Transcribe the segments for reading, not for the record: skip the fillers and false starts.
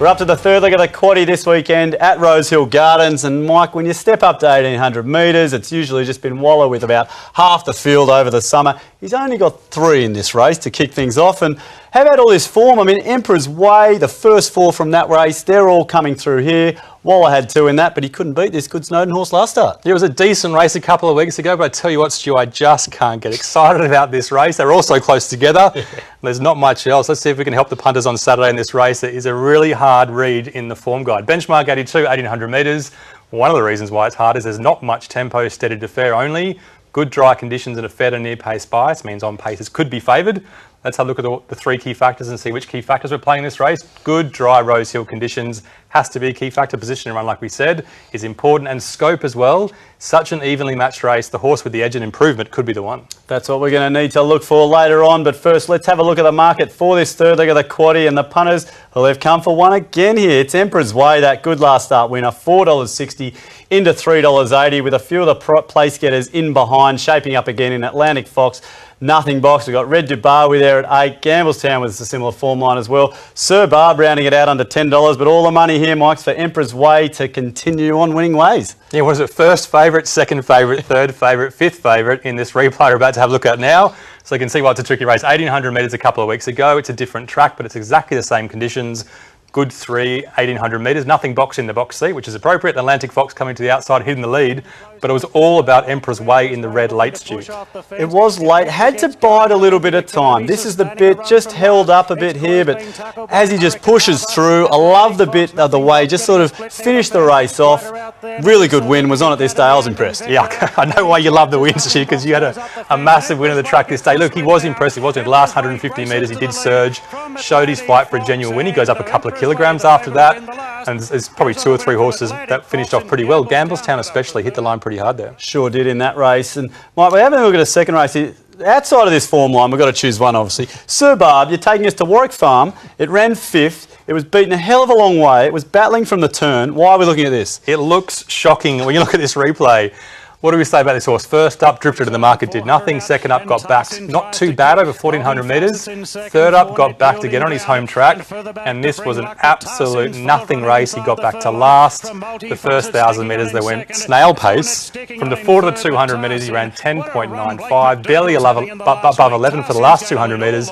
We're up to the third leg of the Quaddie this weekend at Rosehill Gardens, and Mike, when you step up to 1800 metres, it's usually just been wallow with about half the field over the summer. He's only got 3 in this race to kick things off. And how about all this form? I mean, Emperor's Way, the first 4 from that race, they're all coming through here. Waller had 2 in that, but he couldn't beat this good Snowden horse last start. It was a decent race a couple of weeks ago, but I tell you what, Stu, I just can't get excited about this race. They're all so close together. There's not much else. Let's see if we can help the punters on Saturday in this race. It is a really hard read in the form guide. Benchmark 82, 1800 metres. One of the reasons why it's hard is there's not much tempo, steady to fair only. Good dry conditions and a fair to near pace bias means on paces could be favoured. Let's have a look at the 3 key factors and see which key factors we're playing in this race. Good, dry Rosehill conditions has to be a key factor. Position and run, like we said, is important, and scope as well. Such an evenly matched race, the horse with the edge and improvement could be the one. That's what we're going to need to look for later on. But first, let's have a look at the market for this third leg of the Quaddie, and the punters, well, they've come for one again here. It's Emperor's Way, that good last start winner, $4.60 into $3.80, with a few of the place getters in behind, shaping up again in Atlantic Fox. Nothing box. We've got Red Dubar with there at 8. Gambletown with a similar form line as well. Sir Barb rounding it out under $10. But all the money here, Mike's for Emperor's Way to continue on winning ways. Yeah, what is it? First favourite, second favourite, third favourite, fifth favourite in this replay we're about to have a look at now. So you can see why it's a tricky race. 1800 metres a couple of weeks ago. It's a different track, but it's exactly the same conditions. Good 3, 1800 metres, nothing box in the box seat, which is appropriate. Atlantic Fox coming to the outside, hitting the lead, but it was all about Emperor's Way in the red late, Stu. It was late, had to bide a little bit of time. This is the bit, just held up a bit here, but as he just pushes through, I love the bit of the way, just sort of finished the race off. Really good win, was on it this day, I was impressed. Yeah, I know why you love the wins, Stu, because you had a massive win of the track this day. Look, he was impressive, wasn't he? The last 150 metres, he did surge, showed his fight for a genuine win. He goes up a couple of kilograms after that, and there's probably 2 or 3 horses that finished off pretty well. Gambletown especially hit the line pretty hard there. Sure did in that race. And Mike, we're having a look at a second race here. Outside of this form line, we've got to choose one, obviously. Sir Barb, you're taking us to Warwick Farm. It ran 5th. It was beaten a hell of a long way. It was battling from the turn. Why are we looking at this? It looks shocking when you look at this replay. What do we say about this horse? First up, drifted to the market, did nothing. Second up, got backed. Not too bad, over 1400 metres. Third up, got backed again on his home track. And this was an absolute nothing race. He got back to last. The first 1,000 metres, they went snail pace. From the 4 to the 200 metres, he ran 10.95, barely above 11 for the last 200 metres.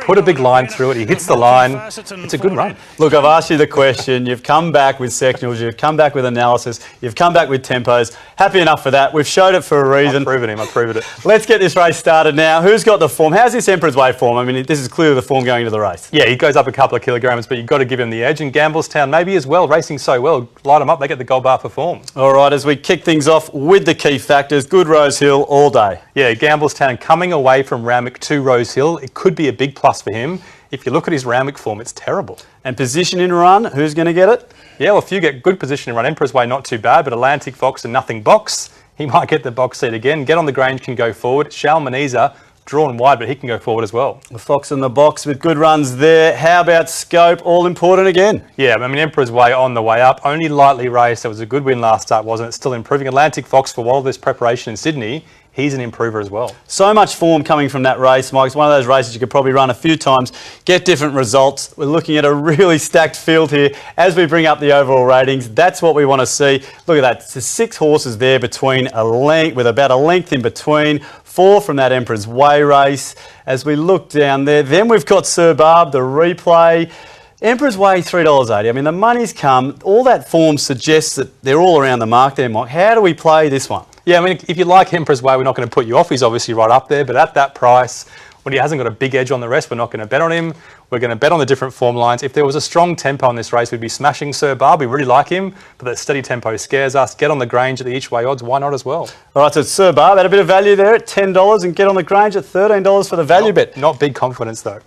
Put a big line through it. He hits the line. It's a good run. Look, I've asked you the question. You've come back with sectionals. You've come back with analysis. You've come back with tempos. Happy enough for that. We've showed it for a reason. I've proven it. Let's get this race started now. Who's got the form? How's this Emperor's Way form? I mean, this is clearly the form going into the race. Yeah, he goes up a couple of kilograms, but you've got to give him the edge. And Gambletown maybe as well, racing so well. Light them up, they get the gold bar for form. All right, as we kick things off with the key factors, good Rosehill all day. Yeah, Gambletown coming away from Randwick to Rosehill. It could be a big plus for him. If you look at his Randwick form, it's terrible. And position in run, who's going to get it? Yeah, well, if you get good position in run, Emperor's Way not too bad, but Atlantic Fox and nothing box. He might get the box seat again. Get on the Grange, can go forward. Shalmaneza, drawn wide, but he can go forward as well. The Fox in the box with good runs there. How about scope? All important again. Yeah, I mean, Emperor's Way on the way up. Only lightly raced. It was a good win last start, wasn't it? Still improving. Atlantic Fox, for all this preparation in Sydney, he's an improver as well. So much form coming from that race, Mike. It's one of those races you could probably run a few times, get different results. We're looking at a really stacked field here as we bring up the overall ratings. That's what we want to see. Look at that. It's 6 horses there between a length, with about a length in between. 4 from that Emperor's Way race. As we look down there, then we've got Sir Barb, the replay. Emperor's Way, $3.80. I mean, the money's come. All that form suggests that they're all around the mark there, Mike. How do we play this one? Yeah, I mean, if you like Emperor's Way, we're not going to put you off. He's obviously right up there, but at that price, when he hasn't got a big edge on the rest, we're not going to bet on him. We're going to bet on the different form lines. If there was a strong tempo on this race, we'd be smashing Sir Barb. We really like him, but that steady tempo scares us. Get on the Grange at the each way odds. Why not as well? All right, so Sir Barb had a bit of value there at $10 and get on the Grange at $13 for the value bet. Not big confidence, though.